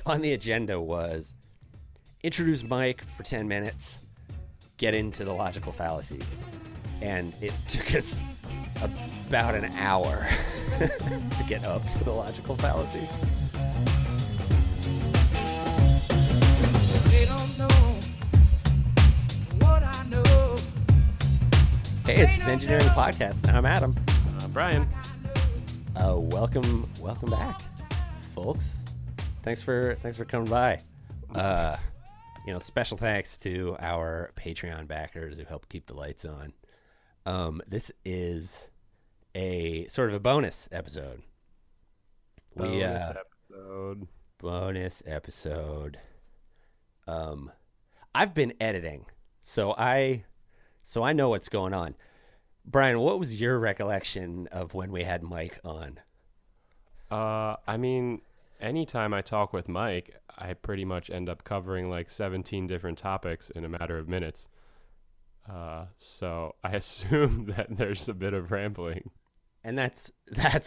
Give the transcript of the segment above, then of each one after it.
on the agenda was introduce Mike for 10 minutes, get into the logical fallacies. And it took us about an hour to get up to the logical fallacy. They don't know what I know. Hey, it's the Engineering Podcast. I'm Adam. I'm Brian. Welcome back, folks. Thanks for coming by. Special thanks to our Patreon backers who help keep the lights on. This is a sort of a bonus episode. Bonus episode. I've been editing, so I know what's going on. Brian, what was your recollection of when we had Mike on? Anytime I talk with Mike, I pretty much end up covering like 17 different topics in a matter of minutes. So I assume that there's a bit of rambling. And that's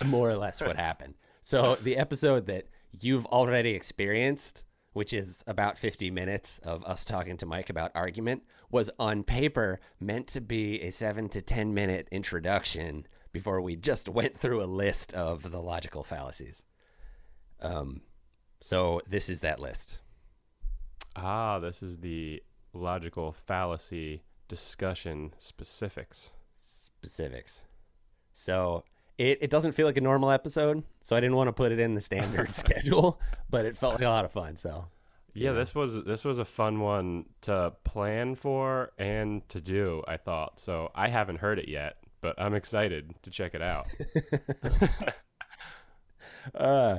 more or less what happened. So the episode that you've already experienced, which is about 50 minutes of us talking to Mike about argument, was on paper meant to be a 7 to 10 minute introduction before we just went through a list of the logical fallacies. So this is that list. This is the logical fallacy discussion specifics. So it doesn't feel like a normal episode, so I didn't want to put it in the standard schedule, but it felt like a lot of fun. So yeah, this was a fun one to plan for and to do, I thought. So I haven't heard it yet, but I'm excited to check it out.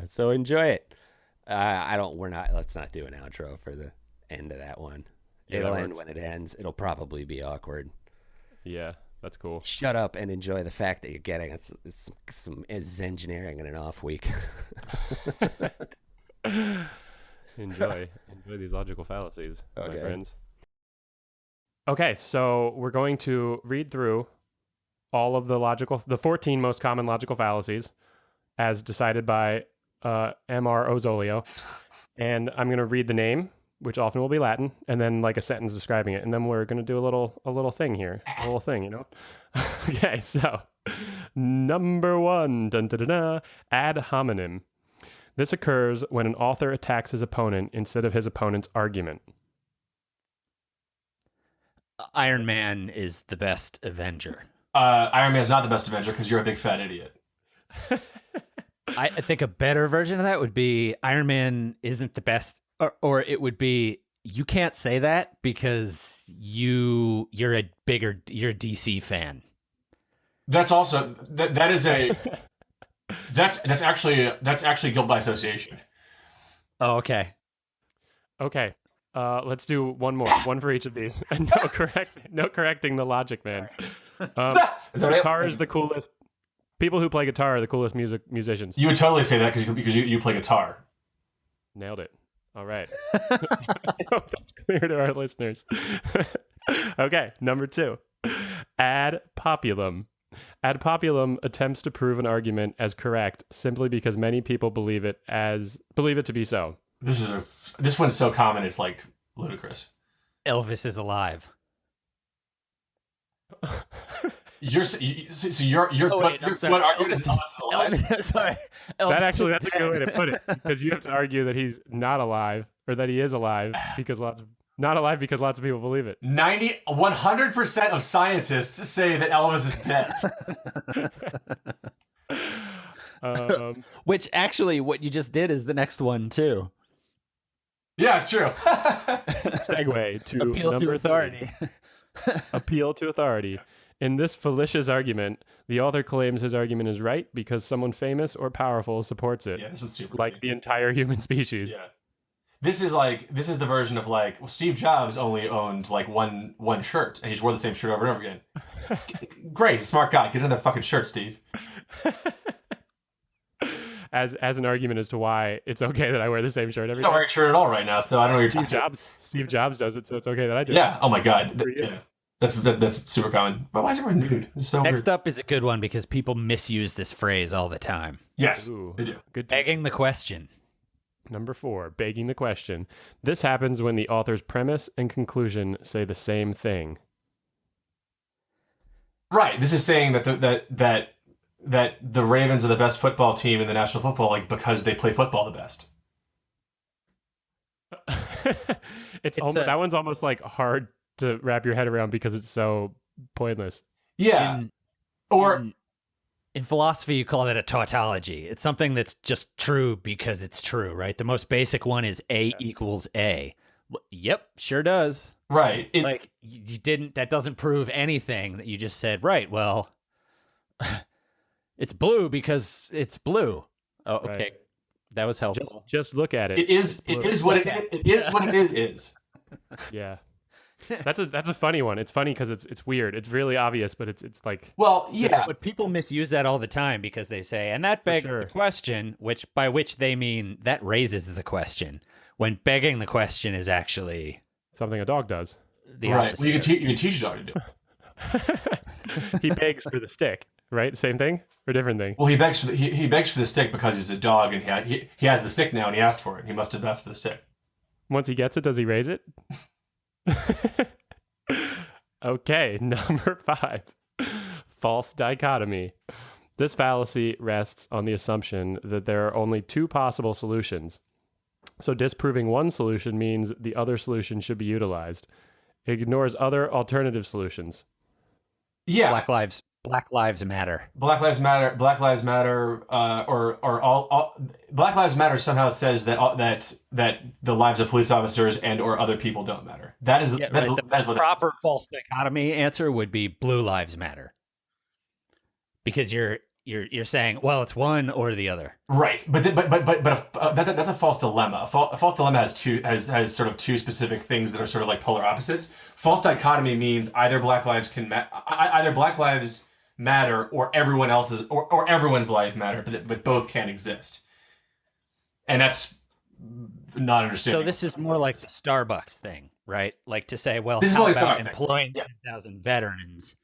So enjoy it. Let's not do an outro for the end of that one. Yeah, It'll end when it ends. It'll probably be awkward. Yeah, that's cool. Shut up and enjoy the fact that you're getting some engineering in an off week. Enjoy these logical fallacies, my friends. Okay, so we're going to read through all of the 14 most common logical fallacies as decided by Mike Rosolio. And I'm going to read the name, which often will be Latin, and then like a sentence describing it. And then we're going to do a little thing here, Okay, so number 1, ad hominem. This occurs when an author attacks his opponent instead of his opponent's argument. Iron Man is the best Avenger. Iron Man is not the best Avenger because you're a big fat idiot. I think a better version of that would be Iron Man isn't the best, or it would be you can't say that because you're a DC fan. That's also that is a that's actually guilt by association. Oh, okay. Okay. Let's do one more, one for each of these. No correcting the logic, man. Guitar is the coolest. People who play guitar are the coolest musicians. You would totally say that because you play guitar. Nailed it. All right. I hope that's clear to our listeners. Okay, number 2. Ad populum. Ad populum attempts to prove an argument as correct simply because many people believe it to be so. This one's so common it's like ludicrous. Elvis is alive. Sorry. That's a good way to put it, because you have to argue that he's not alive or that he is alive because not alive because lots of people believe it. 100% of scientists say that Elvis is dead. Which actually, what you just did is the next one too. Yeah, it's true. Segue to appeal to authority. Appeal to authority. In this fallacious argument, the author claims his argument is right because someone famous or powerful supports it. Yeah, this one's super like the entire human species. Yeah. This is the version of like, well, Steve Jobs only owned like one shirt and he's wore the same shirt over and over again. Great, smart guy. Get another fucking shirt, Steve. As an argument as to why it's okay that I wear the same shirt every day. I'm not wearing a shirt at all right now, so I don't know what you're talking about. Steve Jobs does it, so it's okay that I do it. Yeah. Oh my God. Yeah. That's super common. But why is everyone nude? It's so Next weird. up is a good one because people misuse this phrase all the time. Yes, Ooh, they do. Good. Begging the question. Number 4, begging the question. This happens when the author's premise and conclusion say the same thing. Right. This is saying that that the Ravens are the best football team in the National Football League because they play football the best. That one's almost like hard to wrap your head around because it's so pointless. Yeah. In philosophy, you call that a tautology. It's something that's just true because it's true, right? The most basic one is A equals A. Yep, sure does. Right. You didn't. That doesn't prove anything. That you just said, right? Well, it's blue because it's blue. Oh, okay. Right. That was helpful. Just look at it. It is what it is. Yeah. That's a funny one. It's funny because it's weird. It's really obvious, but it's like, well, yeah. But people misuse that all the time because they say, and that begs the question, by which they mean that raises the question. When begging the question is actually something a dog does. Right. Well, you can teach a dog to do it. He begs for the stick, right? Same thing or different thing? Well, he begs for the stick because he's a dog and he has the stick now and he asked for it. He must have asked for the stick. Once he gets it, does he raise it? Okay, number 5. False dichotomy. This fallacy rests on the assumption that there are only 2 possible solutions. So disproving one solution means the other solution should be utilized. It ignores other alternative solutions. Yeah. Black Lives Matter. Black Lives Matter. Black Lives Matter. Or all Black Lives Matter somehow says that the lives of police officers and or other people don't matter. That is the proper false dichotomy answer would be Blue Lives Matter. Because you're saying, well, it's one or the other. Right, but that's a false dilemma. A false dilemma has sort of 2 specific things that are sort of like polar opposites. False dichotomy means either Black Lives matter or everyone else's or everyone's life matter, but both can't exist. And that's not understanding. So this is more like the Starbucks thing, right? Like to say, well, this how is about employing 10,000 veterans?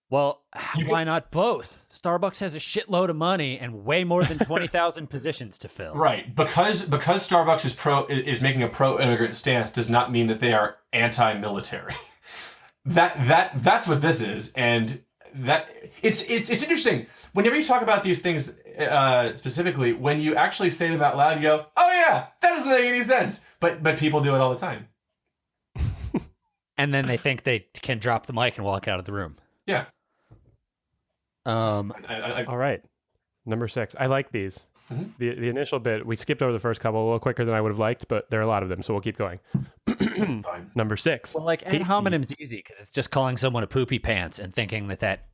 Well, why not both? Starbucks has a shitload of money and way more than 20,000 positions to fill. Right, because Starbucks is making a pro-immigrant stance does not mean that they are anti-military. That's what this is, and that it's interesting. Whenever you talk about these things specifically, when you actually say them out loud, you go, "Oh yeah, that doesn't make any sense." But people do it all the time. And then they think they can drop the mic and walk out of the room. Yeah. All right. Number 6. I like these. Mm-hmm. The initial bit, we skipped over the first couple a little quicker than I would have liked, but there are a lot of them, so we'll keep going. Fine. Number 6. Well, like ad hominem's easy because it's just calling someone a poopy pants and thinking that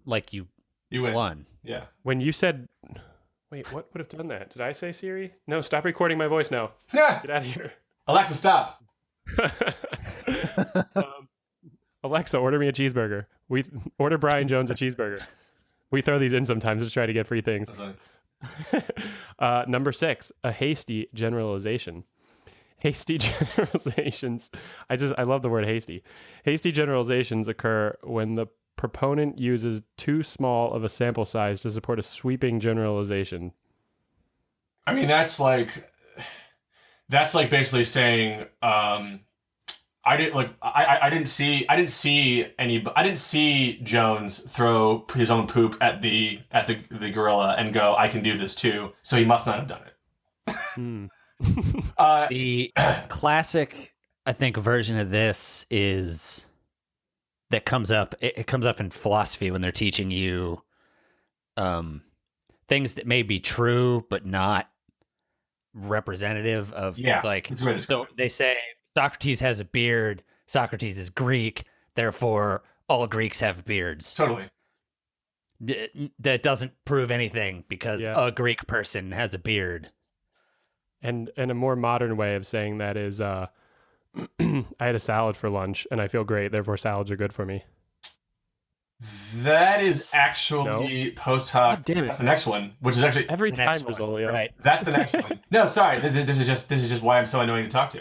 like you won. Yeah. When you said, wait, what would have done that? Did I say Siri? No, stop recording my voice now. Yeah. Get out of here. Alexa, stop. Alexa, order me a cheeseburger. We order Brian Jones a cheeseburger. We throw these in sometimes to try to get free things. Number 6, a hasty generalization. Hasty generalizations. I love the word hasty. Hasty generalizations occur when the proponent uses too small of a sample size to support a sweeping generalization. I mean, that's like basically saying, I didn't see Jones throw his own poop at the gorilla and go, I can do this too, so he must not have done it. The classic, I think, version of this is that comes up. It comes up in philosophy when they're teaching you things that may be true but not representative of. Yeah, it's like so they say Socrates has a beard. Socrates is Greek, therefore all Greeks have beards. Totally. That doesn't prove anything because a Greek person has a beard. And a more modern way of saying that is, I had a salad for lunch and I feel great, therefore salads are good for me. That is actually post hoc. Damn it. That's the next one, which is actually every time, Rosolio. Right. That's the next one. No, sorry. This is just why I'm so annoying to talk to.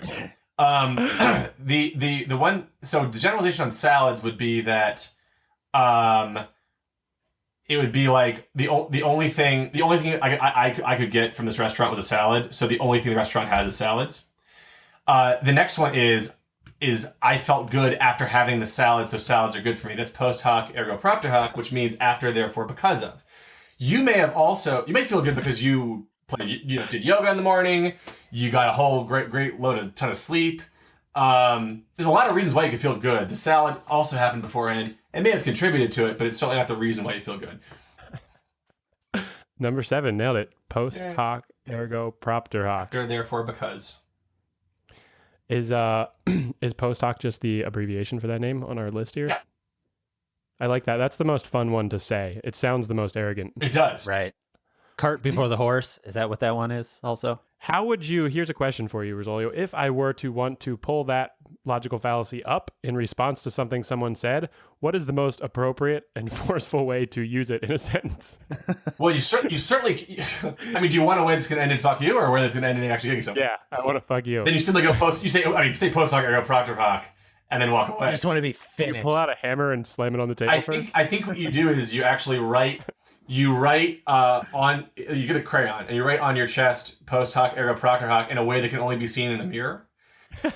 The one. So the generalization on salads would be that, it would be like the only thing I could get from this restaurant was a salad. So the only thing the restaurant has is salads. The next one is I felt good after having the salad, so salads are good for me. That's post hoc ergo propter hoc, which means after, therefore, because of. You may feel good because you did yoga in the morning. You got a whole great ton of sleep. There's a lot of reasons why you could feel good. The salad also happened beforehand. It may have contributed to it, but it's certainly not the reason why you feel good. Number 7, nailed it. Post hoc ergo propter hoc. After, therefore, because. Is post hoc just the abbreviation for that name on our list here? Yeah. I like that. That's the most fun one to say. It sounds the most arrogant. It does. Right. Cart before the horse. Is that what that one is also? How would you, here's a question for you, Rosolio. If I were to want to pull that logical fallacy up in response to something someone said, what is the most appropriate and forceful way to use it in a sentence? Well, you certainly, I mean, do you want a way that's going to end in fuck you or a way that's going to end in actually getting something? Yeah, I want to fuck you. Then you simply go say post hoc ergo propter hoc and then walk away. I just want to be finished. You pull out a hammer and slam it on the table first? I think what you do is you actually write you get a crayon and you write on your chest post hoc ergo propter hoc in a way that can only be seen in a mirror.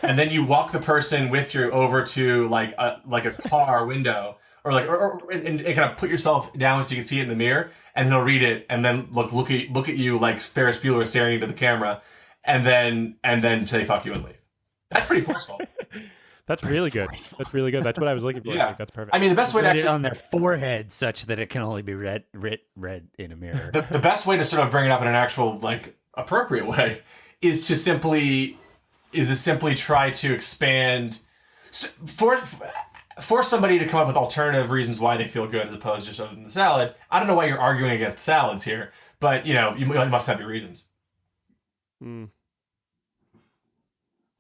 And then you walk the person with you over to like a car window and kind of put yourself down so you can see it in the mirror, and then he'll read it and then look at you like Ferris Bueller staring into the camera, and then say fuck you and leave. That's pretty forceful. That's really good. That's really good. That's what I was looking for. Yeah. That's perfect. I mean, the best way to Write it actually on their forehead such that it can only be read in a mirror. the best way to sort of bring it up in an actual like appropriate way is to simply try to expand for somebody to come up with alternative reasons why they feel good as opposed to just other than the salad. I don't know why you're arguing against salads here, but you must have your reasons.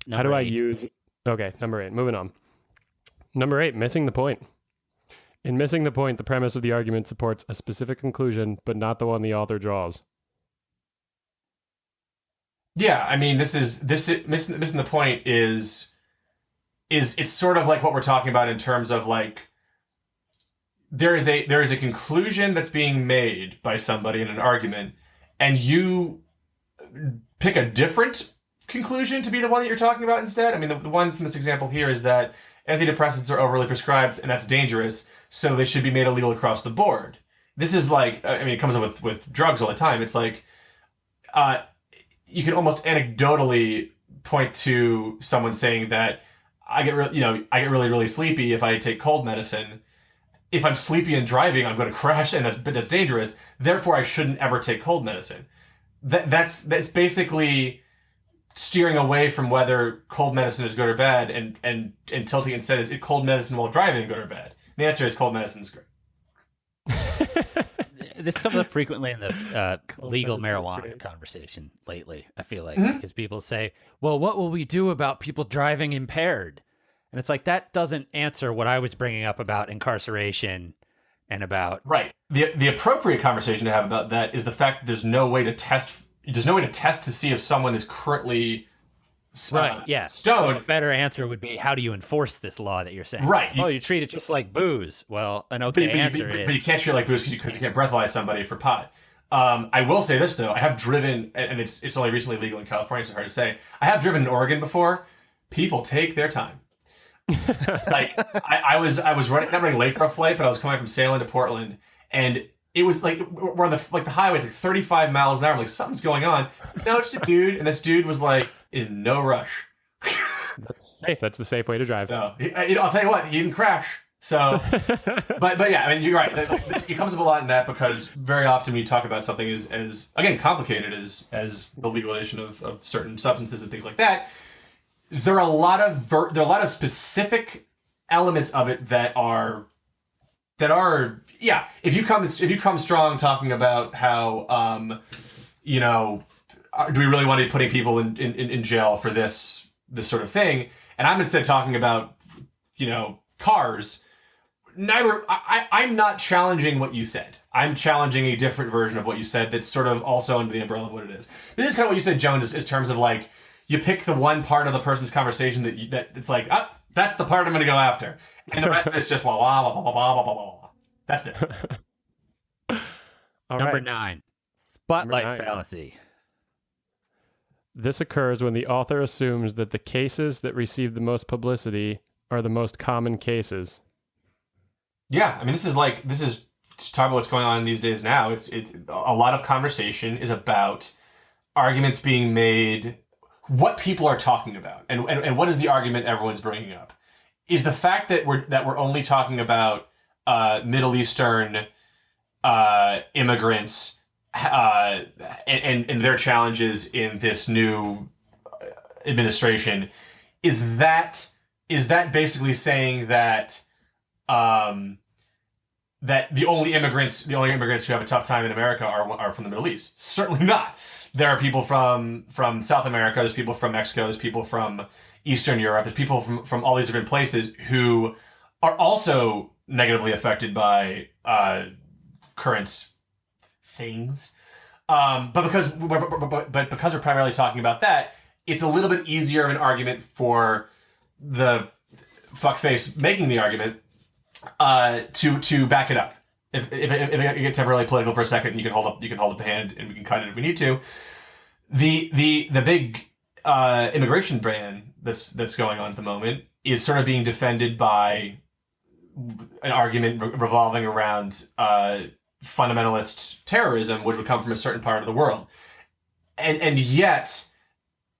How do I use... Okay, number 8. Moving on. Number 8, missing the point. In missing the point, the premise of the argument supports a specific conclusion, but not the one the author draws. Yeah, I mean, missing the point is it's sort of like what we're talking about in terms of like there is a conclusion that's being made by somebody in an argument, and you pick a different conclusion to be the one that you're talking about instead. I mean, the one from this example here is that antidepressants are overly prescribed and that's dangerous, so they should be made illegal across the board. This is like, I mean, it comes up with drugs all the time. It's like, you can almost anecdotally point to someone saying that I get really, really sleepy if I take cold medicine. If I'm sleepy and driving, I'm going to crash, and that's dangerous. Therefore, I shouldn't ever take cold medicine. That's basically steering away from whether cold medicine is good or bad, and tilting instead is cold medicine while driving good or bad. The answer is cold medicine is great. This comes up frequently in the legal marijuana conversation lately, I feel like, because people say, well, what will we do about people driving impaired? And it's like, that doesn't answer what I was bringing up about incarceration and about... Right. The appropriate conversation to have about that is the fact that there's no way to test to see if someone is currently stoned. A better answer would be, how do you enforce this law that you're saying? Right. You treat it just like booze. Well, an answer is... But you can't treat it like booze because you can't breathalyze somebody for pot. I will say this, though. I have driven, and it's only recently legal in California, so hard to say. I have driven in Oregon before. People take their time. Like, I was not running late for a flight, but I was coming from Salem to Portland, and it was like we're on the highway, like 35 miles an hour. I'm like, something's going on. No, it's just a dude, and this dude was like in no rush. That's safe. That's the safe way to drive. So, I'll tell you what, he didn't crash. So, but yeah, I mean, you're right. It comes up a lot in that because very often when you talk about something as again complicated as the legalization of certain substances and things like that, there are a lot of specific elements of it that are yeah. If you come strong talking about how do we really want to be putting people in jail for this sort of thing, and I'm instead talking about cars. I'm not challenging what you said. I'm challenging a different version of what you said that's sort of also under the umbrella of what it is. This is kind of what you said, Jones, is terms of like, you pick the one part of the person's conversation that it's like, that's the part I'm going to go after. And the rest of it's just blah, blah, blah, blah, blah, blah, blah, blah. That's it. All Number right. 9, spotlight Number 9. fallacy. This occurs when the author assumes that the cases that receive the most publicity are the most common cases. Yeah, I mean, this is to talk about what's going on these days now. It's a lot of conversation is about arguments being made, what people are talking about, and what is the argument everyone's bringing up. Is the fact that we're only talking about Middle Eastern immigrants and their challenges in this new administration, is that basically saying that that the only immigrants who have a tough time in America are from the Middle East? Certainly not. There are people from South America, there's people from Mexico, there's people from Eastern Europe, there's people from all these different places who are also negatively affected by current things. But because we're primarily talking about that, it's a little bit easier of an argument for the fuckface making the argument to back it up. If it get temporarily political for a second, you can hold up the hand and we can cut it if we need to. The big immigration ban that's going on at the moment is sort of being defended by an argument revolving around fundamentalist terrorism, which would come from a certain part of the world, and yet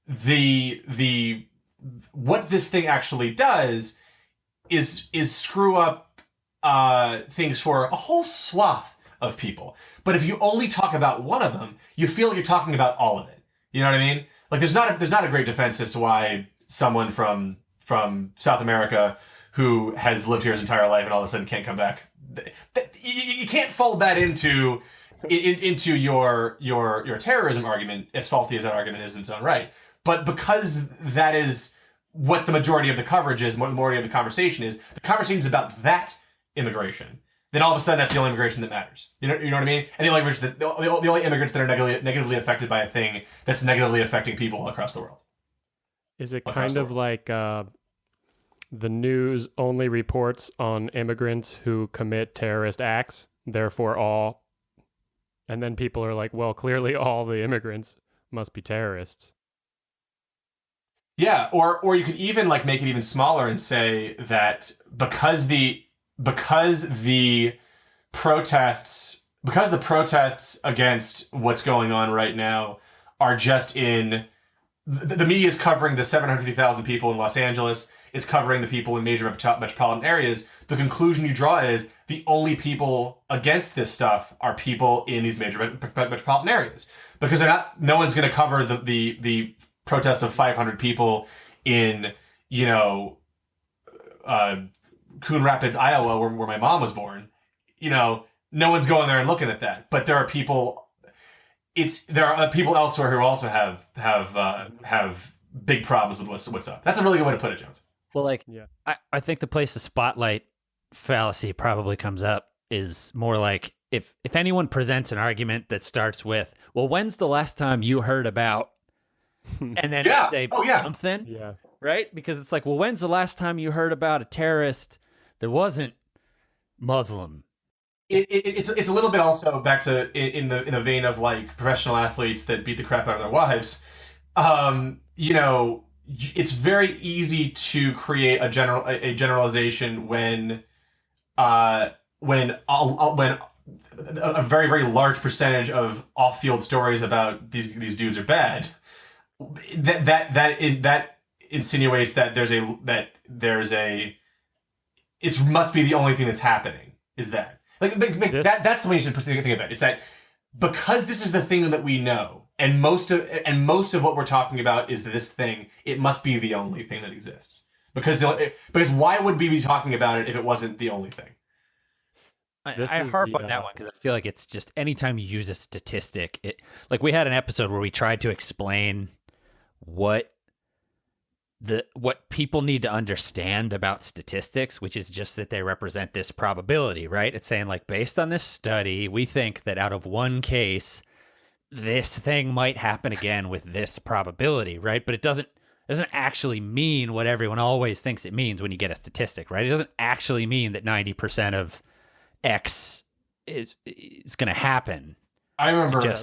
the what this thing actually does is screw up things for a whole swath of people. But if you only talk about one of them, you feel like you're talking about all of it. You know what I mean? Like there's not a great defense as to why someone from South America who has lived here his entire life and all of a sudden can't come back. You can't fold that into your terrorism argument, as faulty as that argument is in its own right. But because that is what the majority of the coverage is, the majority of the conversation is about that immigration, then all of a sudden that's the only immigration that matters. You know what I mean? And the only immigrants that are negatively affected by a thing that's negatively affecting people across the world. Is it kind of like the news only reports on immigrants who commit terrorist acts, therefore all, and then people are like, well, clearly all the immigrants must be terrorists. Yeah, or you could even like make it even smaller and say that because the protests against what's going on right now are just in the media is covering the 750,000 people in Los Angeles, it's covering the people in major metropolitan areas. The conclusion you draw is the only people against this stuff are people in these major metropolitan areas, because no one's going to cover the protest of 500 people in Coon Rapids, Iowa, where my mom was born. No one's going there and looking at that. But there are people. There are people elsewhere who also have big problems with what's up. That's a really good way to put it, Jones. Well, I think the place the spotlight fallacy probably comes up is more like if anyone presents an argument that starts with, well, when's the last time you heard about, and then say something, right? Because it's like, well, when's the last time you heard about a terrorist that wasn't Muslim? It's a little bit also back to in the vein of like professional athletes that beat the crap out of their wives. It's very easy to create a generalization when a very, very large percentage of off-field stories about these dudes are bad. That insinuates that it must be the only thing that's happening. Is that that's the way you should think about it. It's that because this is the thing that we know, and most of what we're talking about is this thing, it must be the only thing that exists. Because why would we be talking about it if it wasn't the only thing? I harp on that one because I feel like it's just anytime you use a statistic, like we had an episode where we tried to explain what people need to understand about statistics, which is just that they represent this probability, right? It's saying like, based on this study, we think that out of one case, this thing might happen again with this probability, right? But it doesn't actually mean what everyone always thinks it means when you get a statistic, right? It doesn't actually mean that 90% of X is going to happen. I remember. Yeah,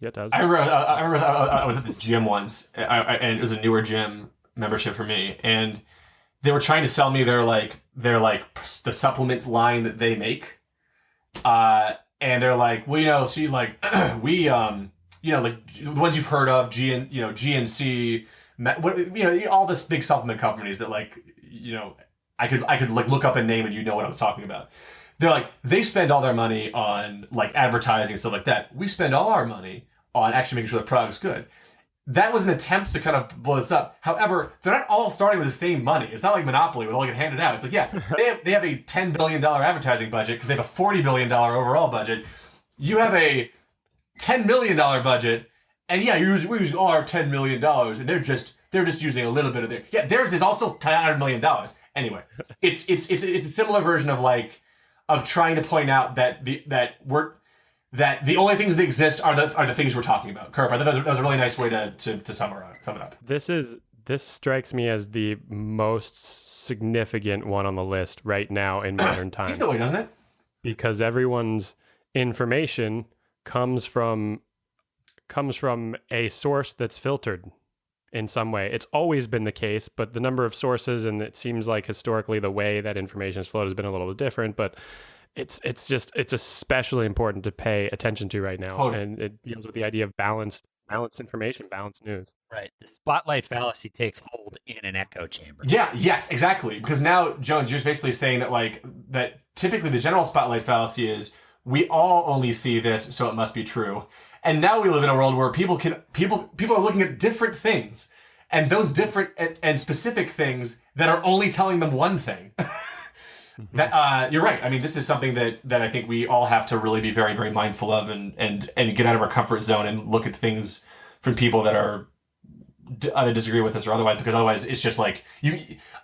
it does. I remember I was at this gym once, and it was a newer gym membership for me, and they were trying to sell me their the supplement line that they make, and they're like, well, see, like we like the ones you've heard of, GNC, all this big supplement companies that I could like look up a name and what I was talking about. They're like, they spend all their money on like advertising and stuff like that. We spend all our money on actually making sure the product's good. That was an attempt to kind of blow this up. However, they're not all starting with the same money. It's not like Monopoly where they all get handed out. It's like, yeah, they have a $10 billion advertising budget because they have a $40 billion overall budget. You have a $10 million budget, and yeah, we're using all our $10 million, and they're just using a little bit of their. Yeah, theirs is also $100 million. Anyway, it's a similar version of trying to point out that the only things that exist are the things we're talking about. Kirk, I thought that was a really nice way to sum it up. This strikes me as the most significant one on the list right now in modern times. Seems that way, doesn't it? Because everyone's information comes from a source that's filtered in some way. It's always been the case, but the number of sources, and it seems like historically the way that information is flowed has been a little bit different, but it's especially important to pay attention to right now. Totally. And it deals with the idea of balanced information, balanced news. Right. The spotlight fallacy takes hold in an echo chamber. Yeah, yes, exactly. Because now, Jones, you're basically saying that typically the general spotlight fallacy is we all only see this, so it must be true. And now we live in a world where people are looking at different things, and those different and specific things that are only telling them one thing. That you're right. I mean, this is something that I think we all have to really be very, very mindful of, and get out of our comfort zone and look at things from people that are either disagree with us or otherwise, because otherwise it's just like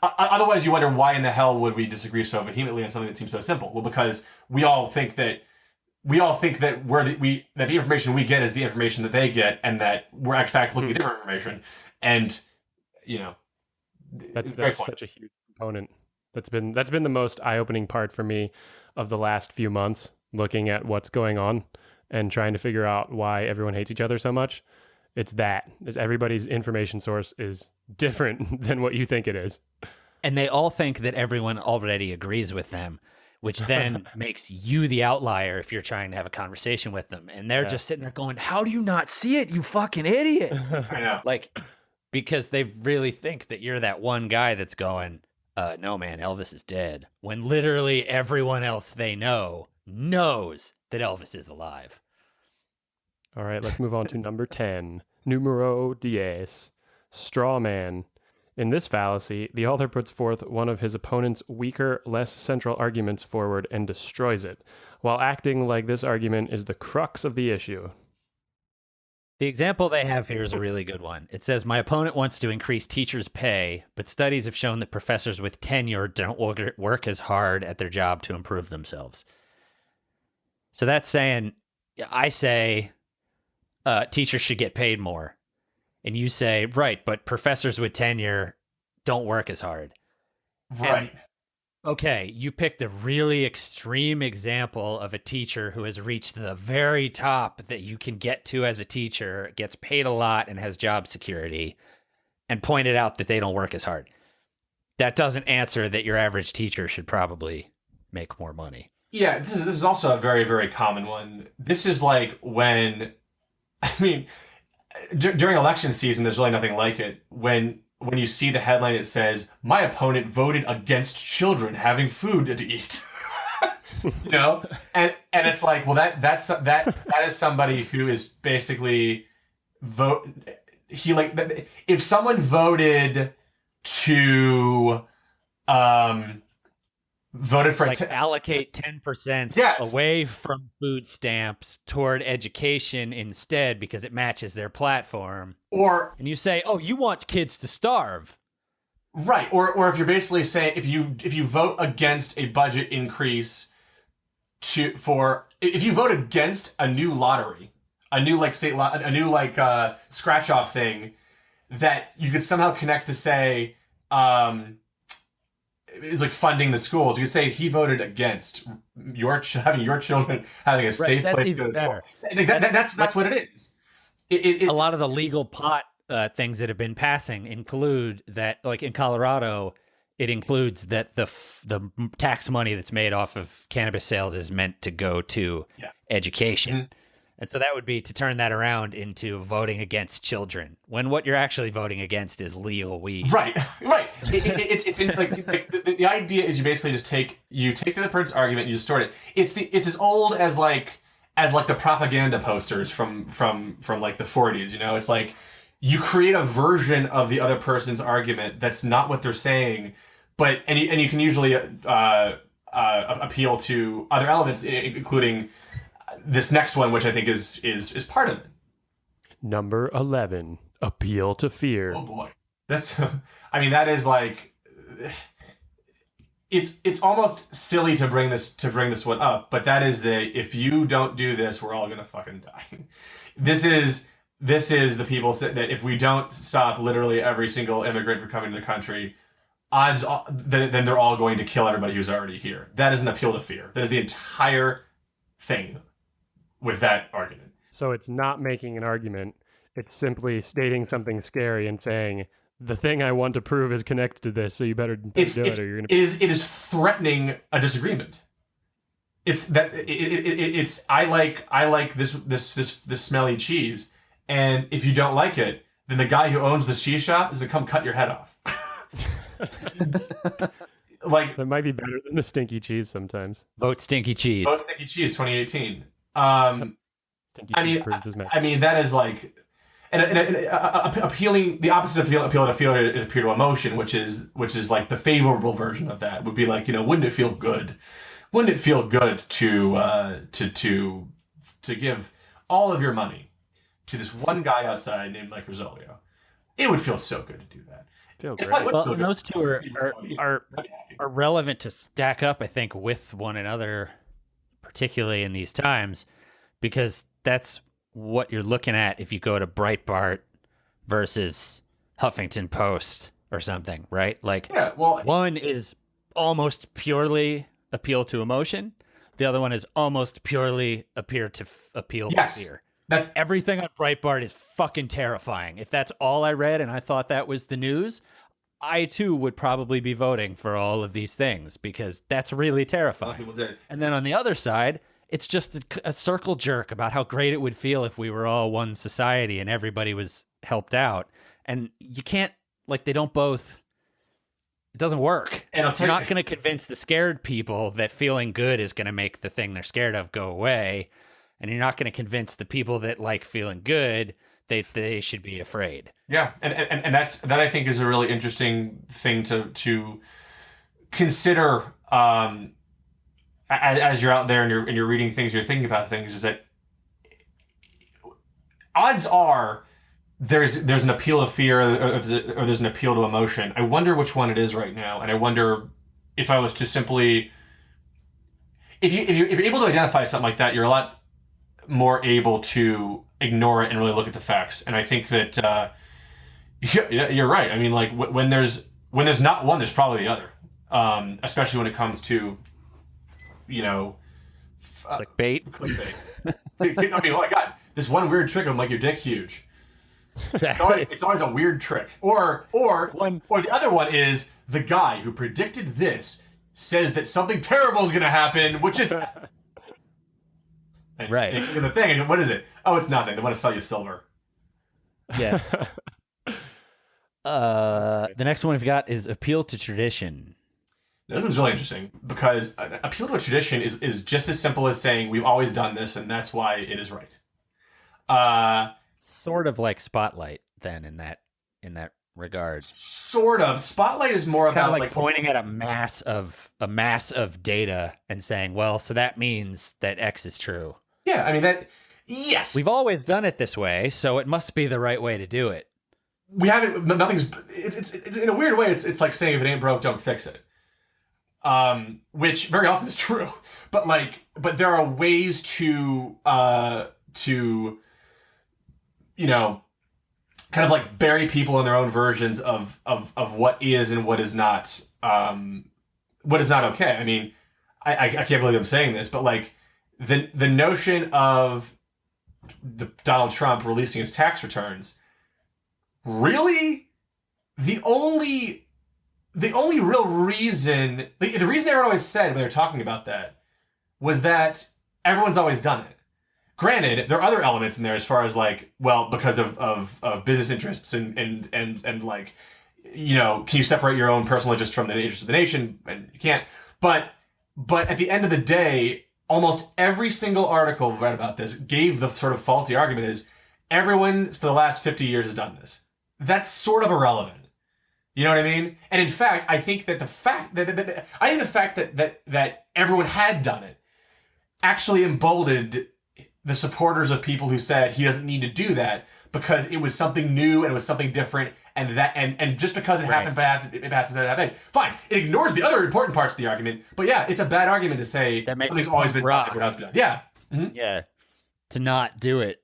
otherwise you wonder why in the hell would we disagree so vehemently on something that seems so simple. Well, because we all think that the information we get is the information that they get, and that we're in fact looking at different information. And that's such a huge component. That's been the most eye-opening part for me of the last few months, looking at what's going on and trying to figure out why everyone hates each other so much. It's everybody's information source is different than what you think it is. And they all think that everyone already agrees with them, which then makes you the outlier if you're trying to have a conversation with them. And they're just sitting there going, how do you not see it, you fucking idiot? I know. Because they really think that you're that one guy that's going, no, man, Elvis is dead. When literally everyone else they know knows that Elvis is alive. All right, let's move on to number 10. Numero 10. Straw man. In this fallacy, the author puts forth one of his opponent's weaker, less central arguments forward and destroys it, while acting like this argument is the crux of the issue. The example they have here is a really good one. It says, my opponent wants to increase teachers' pay, but studies have shown that professors with tenure don't work as hard at their job to improve themselves. So that's saying, I say teachers should get paid more. And you say, right, but professors with tenure don't work as hard. Right. And, okay, you picked a really extreme example of a teacher who has reached the very top that you can get to as a teacher, gets paid a lot, and has job security, and pointed out that they don't work as hard. That doesn't answer that your average teacher should probably make more money. Yeah, this is also a very, very common one. This is like when, during election season, there's really nothing like it. When you see the headline that says, my opponent voted against children having food to eat. And it's like, well, that is somebody who is basically if someone voted to voted for allocate 10% away from food stamps toward education instead because it matches their platform. And you say, oh, you want kids to starve. Right. Or if you're basically saying if you vote against a budget increase if you vote against a new lottery, a new scratch off thing that you could somehow connect to say is like funding the schools. You could say he voted against having your children having a safe that's place to even go to school. better. That's what it is. A lot of the legal pot things that have been passing include that, like in Colorado, it includes that the tax money that's made off of cannabis sales is meant to go to education. Mm-hmm. And so that would be to turn that around into voting against children, when what you're actually voting against is legal weed. Right. It's the idea is you basically just take the other person's argument and you distort it. It's as old as like the propaganda posters from like the 40s. You know, it's like you create a version of the other person's argument that's not what they're saying, but and you can usually appeal to other elements, including this next one, which I think is part of it. Number 11, appeal to fear. Oh boy, that's. I mean, that is like. It's almost silly to bring this one up, but that is if you don't do this, we're all gonna fucking die. This is the people that if we don't stop literally every single immigrant from coming to the country, then they're all going to kill everybody who's already here. That is an appeal to fear. That is the entire thing with that argument. So it's not making an argument. It's simply stating something scary and saying, the thing I want to prove is connected to this, so you better do it or you're going to... It is threatening a disagreement. It's that it's I like this smelly cheese, and if you don't like it, then the guy who owns the cheese shop is going to come cut your head off. Like, that might be better than the stinky cheese sometimes. Vote stinky cheese. Vote stinky cheese 2018. Stinky cheese I mean that is like and appealing, the opposite of appeal to fear is appeal to emotion, which is like the favorable version of that would be like, you know, wouldn't it feel good to give all of your money to this one guy outside named Mike Rosolio? It would feel so good to do that. Feel great. Well, and those two are relevant to stack up, I think, with one another, particularly in these times, because that's what you're looking at if you go to Breitbart versus Huffington Post or something, right? Like, one is almost purely appeal to emotion. The other one is almost purely appeal to fear. That's everything on Breitbart is fucking terrifying. If that's all I read and I thought that was the news, I too would probably be voting for all of these things because that's really terrifying. And then on the other side, it's just a circle jerk about how great it would feel if we were all one society and everybody was helped out. And you can't, like, they don't both, it doesn't work. And you're not going to convince the scared people that feeling good is going to make the thing they're scared of go away. And you're not going to convince the people that like feeling good they should be afraid. Yeah, and that I think is a really interesting thing to consider as you're out there and you're reading things, you're thinking about things. Is that odds are there's an appeal to fear or there's an appeal to emotion. I wonder which one it is right now, and I wonder if I was to simply if you're able to identify something like that, you're a lot more able to ignore it and really look at the facts. And I think that you're right. I mean, like when there's not one, there's probably the other. Especially when it comes to, you know, clickbait. I mean, oh my God, this one weird trick will make your dick huge. It's always a weird trick. Or the other one is the guy who predicted this says that something terrible is going to happen, which is. Right. And the thing, what is it? Oh, it's nothing. They want to sell you silver. Yeah. The next one we've got is appeal to tradition. This one's really interesting because appeal to a tradition is just as simple as saying we've always done this and that's why it is right. Sort of like Spotlight then in that regard. Sort of. Spotlight is more kind about of like pointing at a mass of data and saying, well, so that means that X is true. Yeah, I mean yes. We've always done it this way, so it must be the right way to do it. We haven't. Nothing's. It's in a weird way. It's like saying if it ain't broke, don't fix it. Which very often is true, but there are ways to you know, kind of like bury people in their own versions of what is and what is not what is not okay. I mean, I can't believe I'm saying this, but like the notion of Donald Trump releasing his tax returns, really, the only real reason, the reason everyone always said when they were talking about that was that everyone's always done it. Granted, there are other elements in there as far as like, well, because of business interests and like, you know, can you separate your own personal interest from the interest of the nation? And you can't. But at the end of the day, almost every single article read about this gave the sort of faulty argument is everyone for the last 50 years has done this. That's sort of irrelevant. You know what I mean? And in fact, I think that the fact that everyone had done it actually emboldened the supporters of people who said he doesn't need to do that because it was something new and it was something different, and just because it happened, but it has to happen. Fine, it ignores the other important parts of the argument. But yeah, it's a bad argument to say that something's always been done. Yeah, yeah, to not do it,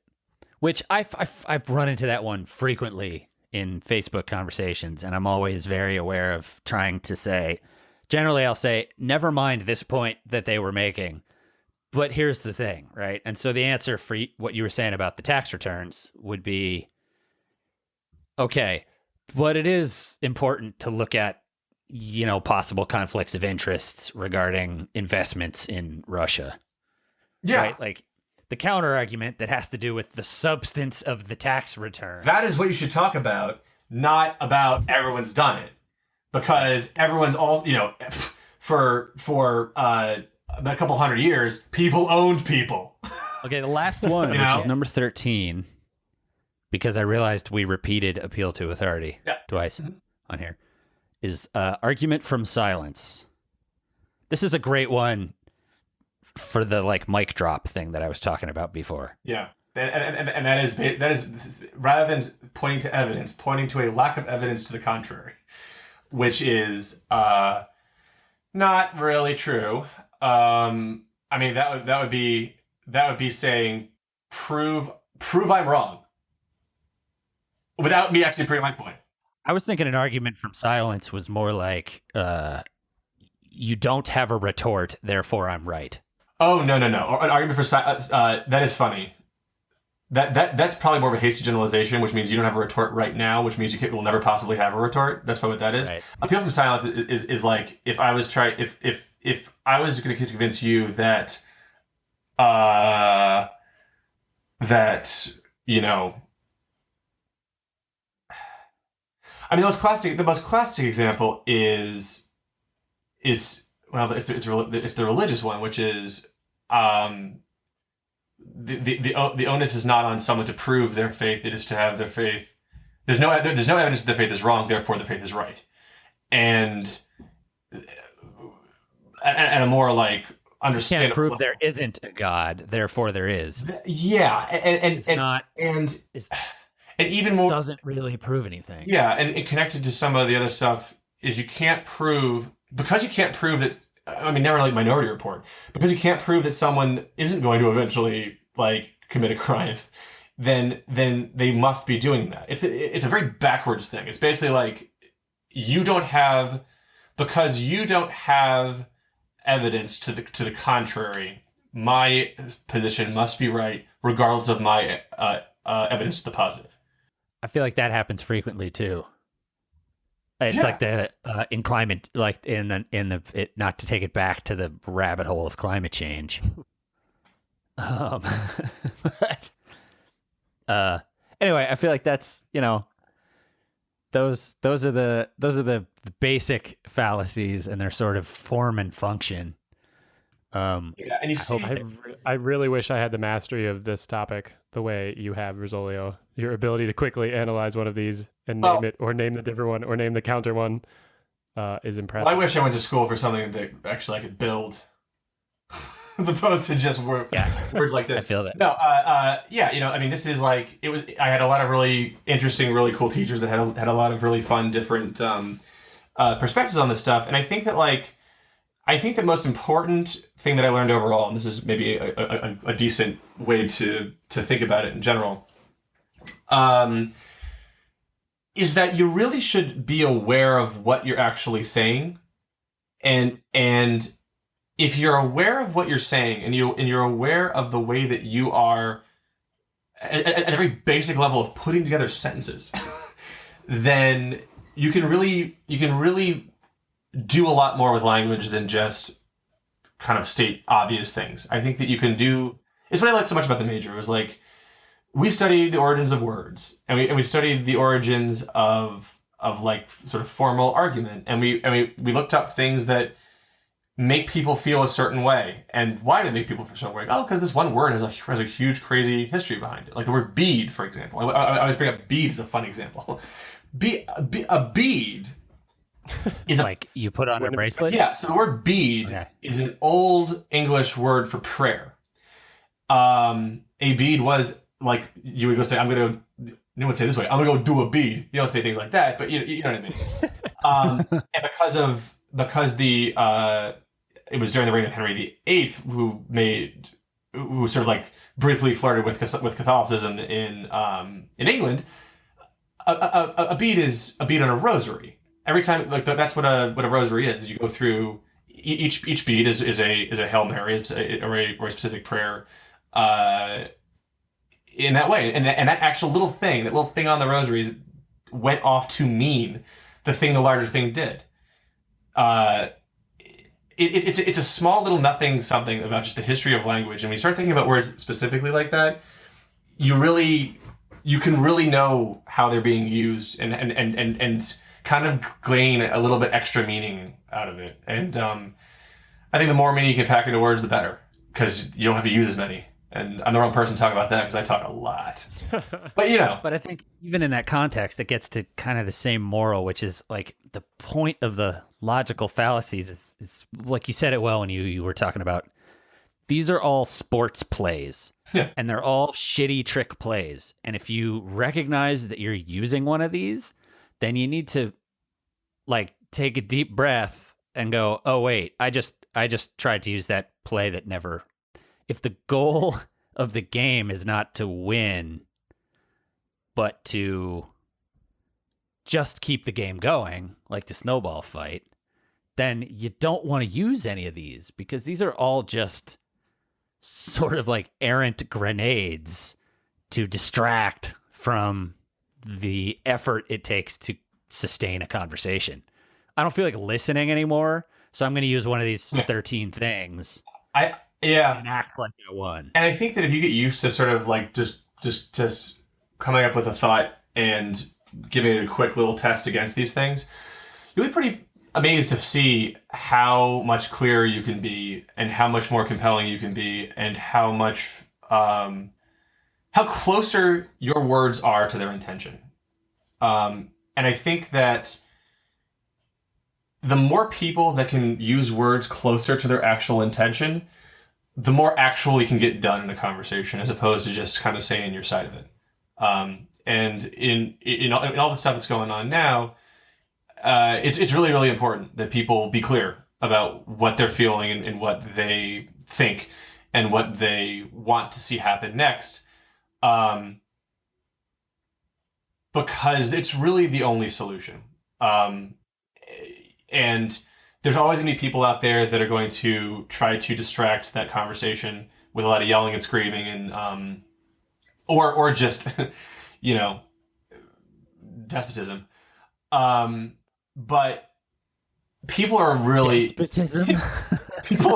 which I've run into that one frequently in Facebook conversations, and I'm always very aware of trying to say. Generally, I'll say, never mind this point that they were making. But here's the thing, right? And so the answer for what you were saying about the tax returns would be, okay, but it is important to look at, you know, possible conflicts of interests regarding investments in Russia. Yeah. Right? Like the counter argument that has to do with the substance of the tax return. That is what you should talk about, not about everyone's done it. Because everyone's all, you know, for a couple hundred years, people owned people. Okay, the last one, which is number 13, because I realized we repeated appeal to authority twice on here, is argument from silence. This is a great one for the like mic drop thing that I was talking about before. Yeah, and that is rather than pointing to evidence, pointing to a lack of evidence to the contrary, which is not really true. I mean that would be saying prove I'm wrong without me actually proving my point. I was thinking an argument from silence was more like you don't have a retort, therefore I'm right. Oh no! Or an argument for silence. That is funny. That's probably more of a hasty generalization, which means you don't have a retort right now, which means you will never possibly have a retort. That's probably what that is. Right. Appeal from silence is like if I was if I was going to convince you that that, you know, I mean the most classic example is well it's the religious one, which is the onus is not on someone to prove their faith. It is to have their faith. There's no evidence that their faith is wrong. Therefore, the faith is right. And a more like understandable. You can't prove there isn't a God. Therefore, there is. Yeah, and even more doesn't really prove anything. Yeah, and connected to some of the other stuff is you can't prove that. I mean, never like Minority Report, because you can't prove that someone isn't going to eventually like commit a crime, then they must be doing that. It's a very backwards thing. It's basically like because you don't have evidence to the contrary, my position must be right regardless of my evidence to the positive. I feel like that happens frequently too. It's like the in climate, like in the not to take it back to the rabbit hole of climate change. But, anyway, I feel like that's, you know, those are the basic fallacies and their sort of form and function. And you see, I really wish I had the mastery of this topic the way you have, Rosolio. Your ability to quickly analyze one of these and name it, or name the different one, or name the counter one, is impressive. Well, I wish I went to school for something that actually I could build, as opposed to just words like this. I feel that. No, yeah, you know, I mean, this is like it was. I had a lot of really interesting, really cool teachers that had a lot of really fun, different perspectives on this stuff, and I think the most important thing that I learned overall, and this is maybe a decent way to think about it in general, is that you really should be aware of what you're actually saying And if you're aware of what you're saying, and you're aware of the way that you are at a very basic level of putting together sentences, then you can really do a lot more with language than just kind of state obvious things. I think that you can do. It's what I liked so much about the major. It was like we studied the origins of words, and we studied the origins of like sort of formal argument, and we looked up things that make people feel a certain way. And why do they make people feel a certain way? Oh, because this one word has a huge, crazy history behind it. Like the word bead, for example. I always bring up bead as a fun example. A bead is like you put on a bracelet? Yeah, so the word bead is an old English word for prayer. A bead was like, you would go say, you would say this way, I'm going to go do a bead. You don't say things like that, but you know what I mean. And because it was during the reign of Henry VIII who sort of like briefly flirted with Catholicism in England. A bead is a bead on a rosary. Every time, like that's what a rosary is. You go through each bead is a Hail Mary or a specific prayer in that way, and that actual little thing on the rosary went off to mean the thing the larger thing did. It's a small little nothing something about just the history of language, and when you start thinking about words specifically like that, you can really know how they're being used and kind of glean a little bit extra meaning out of it. And I think the more meaning you can pack into words, the better, because you don't have to use as many. And I'm the wrong person to talk about that because I talk a lot. But But I think even in that context, it gets to kind of the same moral, which is like the point of the logical fallacies is like you said it well when you were talking about these are all sports plays. Yeah. And they're all shitty trick plays. And if you recognize that you're using one of these, then you need to like take a deep breath and go, oh wait, I just tried to use that play that never. If the goal of the game is not to win, but to just keep the game going, like the snowball fight, then you don't want to use any of these because these are all just sort of like errant grenades to distract from the effort it takes to sustain a conversation. I don't feel like listening anymore, so I'm going to use one of these 13 things. And act like I won. And I think that if you get used to sort of like just coming up with a thought and giving it a quick little test against these things, you'll be pretty amazed to see how much clearer you can be and how much more compelling you can be and how closer your words are to their intention. And I think that the more people that can use words closer to their actual intention, the more actually can get done in a conversation, as opposed to just kind of saying your side of it. And in all the stuff that's going on now, it's really, really important that people be clear about what they're feeling and what they think and what they want to see happen next. Because it's really the only solution. And there's always going to be people out there that are going to try to distract that conversation with a lot of yelling and screaming and or just despotism. But people are really despotism. people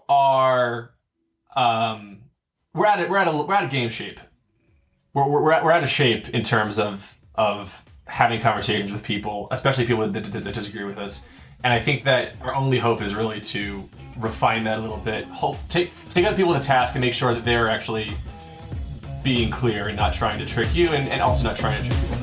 are we're out of game shape. We're out of shape in terms of having conversations with people, especially people that disagree with us. And I think that our only hope is really to refine that a little bit. Take other people to task and make sure that they're actually being clear and not trying to trick you, and also not trying to trick people.